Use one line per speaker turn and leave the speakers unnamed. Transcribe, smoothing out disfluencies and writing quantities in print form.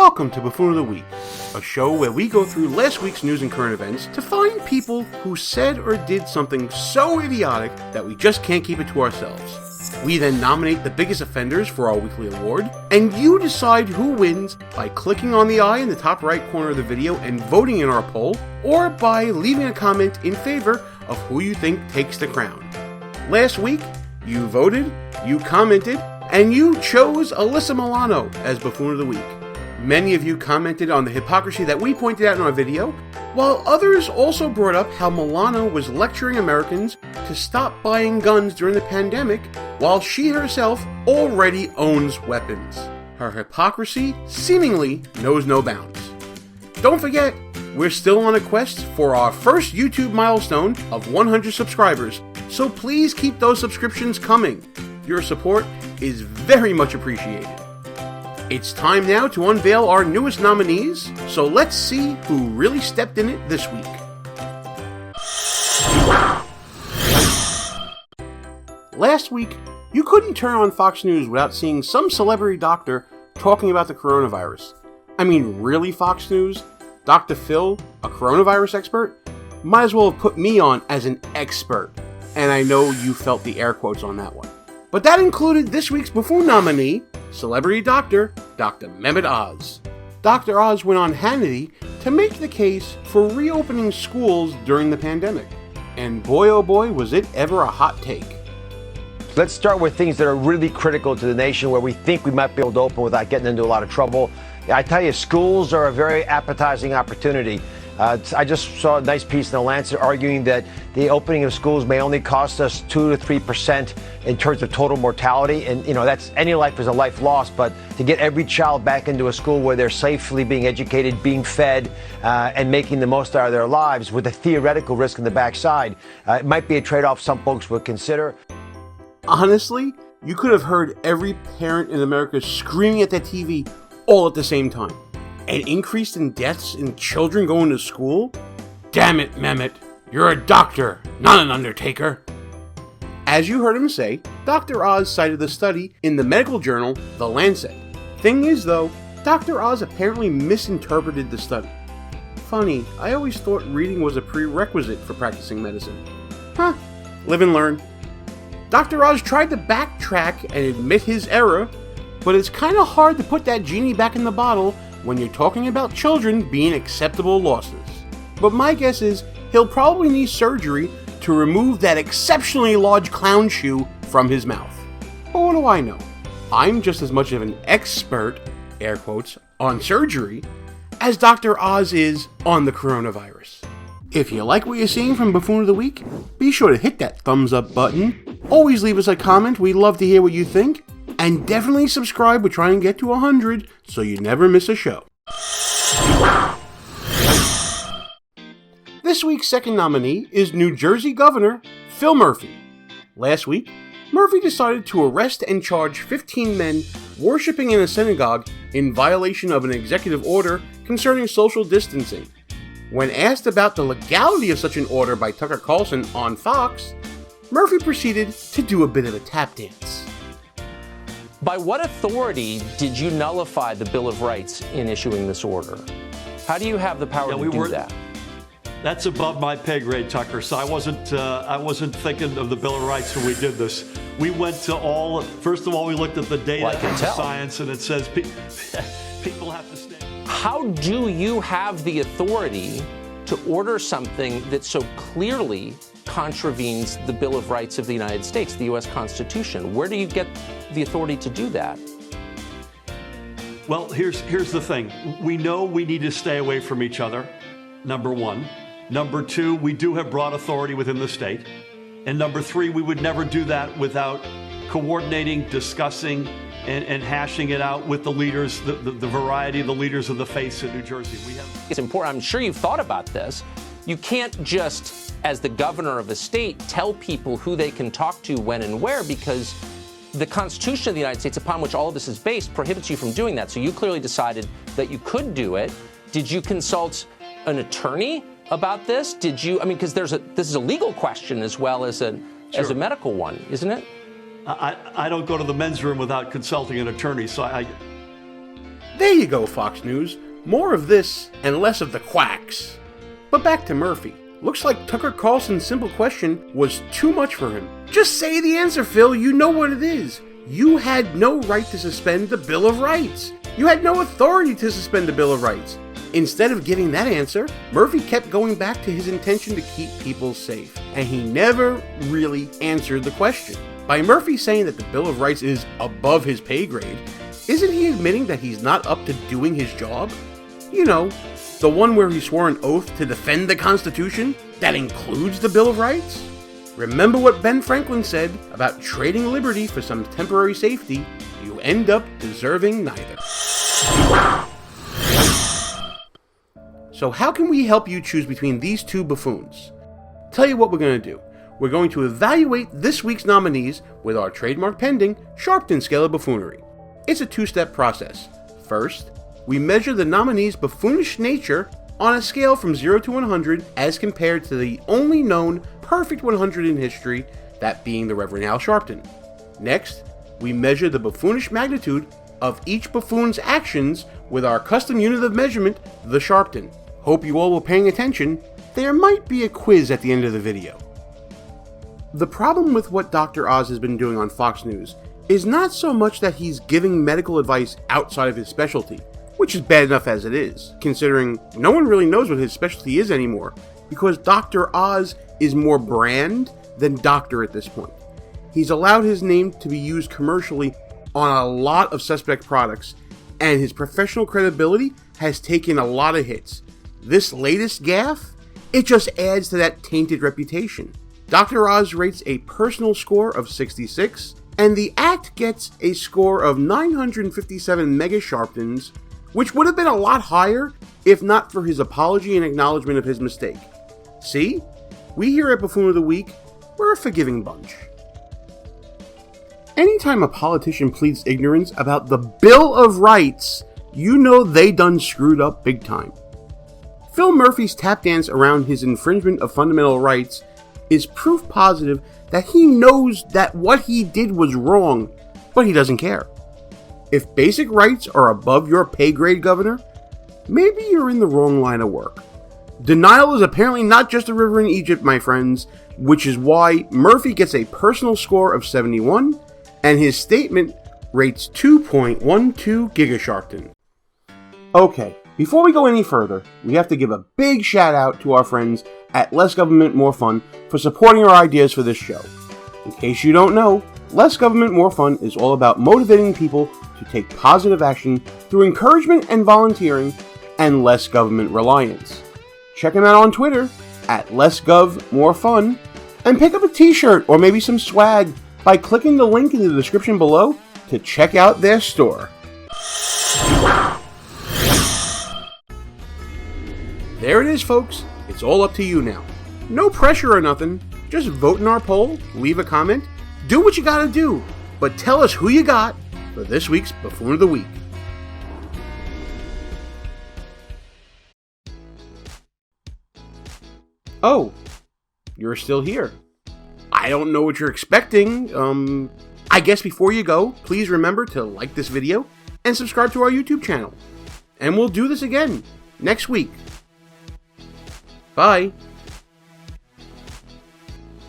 Welcome to Buffoon of the Week, a show where we go through last week's news and current events to find people who said or did something so idiotic that we just can't keep it to ourselves. We then nominate the biggest offenders for our weekly award, and you decide who wins by clicking on the eye in the top right corner of the video and voting in our poll, or by leaving a comment in favor of who you think takes the crown. Last week, you voted, you commented, and you chose Alyssa Milano as Buffoon of the Week. Many of you commented on the hypocrisy that we pointed out in our video, while others also brought up how Milano was lecturing Americans to stop buying guns during the pandemic, while she herself already owns weapons. Her hypocrisy seemingly knows no bounds. Don't forget, we're still on a quest for our first YouTube milestone of 100 subscribers, so please keep those subscriptions coming. Your support is very much appreciated. It's time now to unveil our newest nominees, so let's see who really stepped in it this week. Last week, you couldn't turn on Fox News without seeing some celebrity doctor talking about the coronavirus. I mean, really, Fox News? Dr. Phil, a coronavirus expert? Might as well have put me on as an expert. And I know you felt the air quotes on that one. But that included this week's Buffoon nominee, celebrity doctor, Dr. Mehmet Oz. Dr. Oz went on Hannity to make the case for reopening schools during the pandemic. And boy oh boy, was it ever a hot take.
Let's start with things that are really critical to the nation where we think we might be able to open without getting into a lot of trouble. I tell you, schools are a very appetizing opportunity. I just saw a nice piece in The Lancet arguing that the opening of schools may only cost us 2 to 3% in terms of total mortality. And, you know, that's any life is a life lost. But to get every child back into a school where they're safely being educated, being fed, and making the most out of their lives with a theoretical risk in the backside, it might be a trade-off some folks would consider.
Honestly, you could have heard every parent in America screaming at that TV all at the same time. An increase in deaths in children going to school? Damn it, Mehmet. You're a doctor, not an undertaker. As you heard him say, Dr. Oz cited the study in the medical journal, The Lancet. Thing is, though, Dr. Oz apparently misinterpreted the study. Funny, I always thought reading was a prerequisite for practicing medicine. Huh, live and learn. Dr. Oz tried to backtrack and admit his error, but it's kind of hard to put that genie back in the bottle when you're talking about children being acceptable losses. But my guess is he'll probably need surgery to remove that exceptionally large clown shoe from his mouth. But what do I know? I'm just as much of an expert, air quotes, on surgery as Dr. Oz is on the coronavirus. If you like what you're seeing from Buffoon of the Week, be sure to hit that thumbs up button. Always leave us a comment, we'd love to hear what you think. And definitely subscribe, we're trying to get to 100 so you never miss a show. This week's second nominee is New Jersey Governor Phil Murphy. Last week, Murphy decided to arrest and charge 15 men worshiping in a synagogue in violation of an executive order concerning social distancing. When asked about the legality of such an order by Tucker Carlson on Fox, Murphy proceeded to do a bit of a tap dance.
By what authority did you nullify the Bill of Rights in issuing this order? How do you have the power to do that?
That's above my pay grade, Tucker. So I wasn't thinking of the Bill of Rights when we did this. We went to first of all, we looked at the data and the science, and it says people have to stay.
How do you have the authority to order something that so clearly contravenes the Bill of Rights of the United States, the U.S. Constitution? Where do you get the authority to do that?
Well, here's the thing. We know we need to stay away from each other, number one. Number two, we do have broad authority within the state. And number three, we would never do that without coordinating, discussing, and hashing it out with the leaders, the variety of the leaders of the faith in New Jersey.
It's important. I'm sure you've thought about this. You can't just, as the governor of a state, tell people who they can talk to when and where, because the Constitution of the United States, upon which all of this is based, prohibits you from doing that. So you clearly decided that you could do it. Did you consult an attorney about this? Did you, because this is a legal question as well as a medical one, isn't it?
I don't go to the men's room without consulting an attorney, so
There you go, Fox News. More of this and less of the quacks. But back to Murphy. Looks like Tucker Carlson's simple question was too much for him. Just say the answer, Phil. You know what it is. You had no right to suspend the Bill of Rights. You had no authority to suspend the Bill of Rights. Instead of giving that answer, Murphy kept going back to his intention to keep people safe, and he never really answered the question. By Murphy saying that the Bill of Rights is above his pay grade, isn't he admitting that he's not up to doing his job? You know, the one where he swore an oath to defend the Constitution that includes the Bill of Rights? Remember what Ben Franklin said about trading liberty for some temporary safety? You end up deserving neither. So how can we help you choose between these two buffoons? Tell you what we're going to do. We're going to evaluate this week's nominees with our trademark pending Sharpton scale of buffoonery. It's a two-step process. First, we measure the nominee's buffoonish nature on a scale from 0 to 100 as compared to the only known perfect 100 in history, that being the Reverend Al Sharpton. Next, we measure the buffoonish magnitude of each buffoon's actions with our custom unit of measurement, the Sharpton. Hope you all were paying attention. There might be a quiz at the end of the video. The problem with what Dr. Oz has been doing on Fox News is not so much that he's giving medical advice outside of his specialty, which is bad enough as it is, considering no one really knows what his specialty is anymore, because Dr. Oz is more brand than doctor at this point. He's allowed his name to be used commercially on a lot of suspect products, and his professional credibility has taken a lot of hits. This latest gaffe, it just adds to that tainted reputation. Dr. Oz rates a personal score of 66, and the act gets a score of 957 mega Sharptons, which would have been a lot higher if not for his apology and acknowledgement of his mistake. See? We here at Buffoon of the Week, we're a forgiving bunch. Anytime a politician pleads ignorance about the Bill of Rights, you know they done screwed up big time. Phil Murphy's tap dance around his infringement of fundamental rights is proof positive that he knows that what he did was wrong, but he doesn't care. If basic rights are above your pay grade, Governor, maybe you're in the wrong line of work. Denial is apparently not just a river in Egypt, my friends, which is why Murphy gets a personal score of 71, and his statement rates 2.12 gigasharpton. Okay, before we go any further, we have to give a big shout out to our friends at Less Government More Fun for supporting our ideas for this show. In case you don't know, Less Government More Fun is all about motivating people to take positive action through encouragement and volunteering and less government reliance. Check them out on Twitter at LessGovMoreFun and pick up a t-shirt or maybe some swag by clicking the link in the description below to check out their store. There it is, folks. It's all up to you now. No pressure or nothing. Just vote in our poll, leave a comment, do what you gotta do, but tell us who you got for this week's Buffoon of the Week. Oh, you're still here. I don't know what you're expecting. I guess before you go, please remember to like this video and subscribe to our YouTube channel. And we'll do this again next week. Bye.